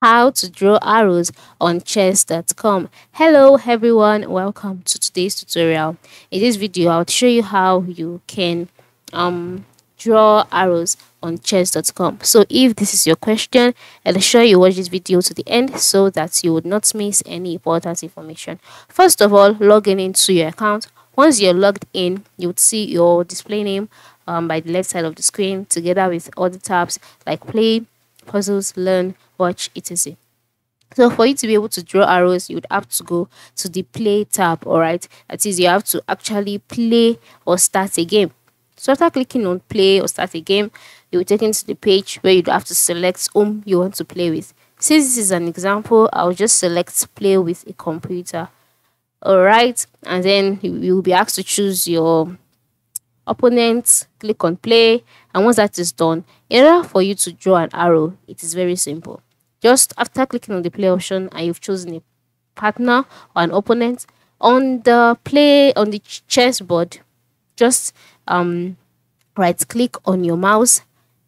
How to draw arrows on chess.com. Hello everyone, welcome to today's tutorial. In this video I'll show you how you can draw arrows on chess.com. So if this is your question, I'll ensure you watch this video to the end so that you would not miss any important information. First of all, log in into your account. Once you're logged in, you would see your display name by the left side of the screen together with all the tabs like play, puzzles, learn, watch, etc. So for you to be able to draw arrows, you would have to go to the play tab. All right, that is, you have to actually play or start a game. So after clicking on play or start a game, you will take into the page where you'd have to select whom you want to play with. Since this is an example, I'll just select play with a computer. All right, and then you will be asked to choose your opponent, click on play, and once that is done, in order for you to draw an arrow, it is very simple. Just after clicking on the play option and you've chosen a partner or an opponent, on the play on the chessboard, just right click on your mouse,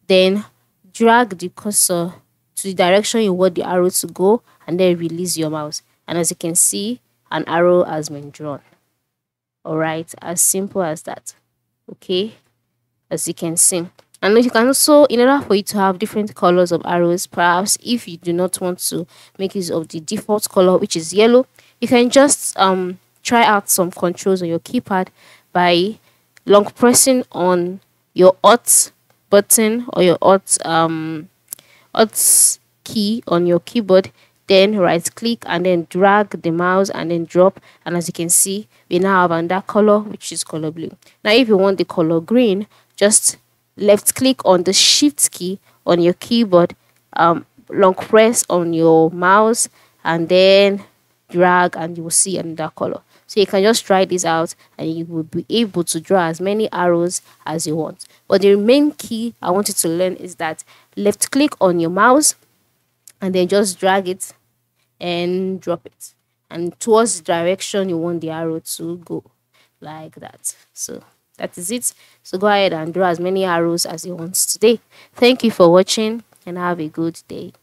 then drag the cursor to the direction you want the arrow to go, and then release your mouse, and as you can see, an arrow has been drawn. All right, as simple as that. Okay, as you can see. And you can also, in order for you to have different colors of arrows, perhaps if you do not want to make use of the default color, which is yellow, you can just try out some controls on your keypad by long pressing on your Alt button or your Alt key on your keyboard, then right click and then drag the mouse and then drop, and as you can see, we now have another color, which is color blue. Now if you want the color green, just left click on the shift key on your keyboard, long press on your mouse and then drag, and you will see another color. So you can just try this out and you will be able to draw as many arrows as you want. But the main key I want you to learn is that left click on your mouse and then just drag it and drop it, and towards the direction you want the arrow to go, like that. So that is it. So go ahead and draw as many arrows as you want today. Thank you for watching and have a good day.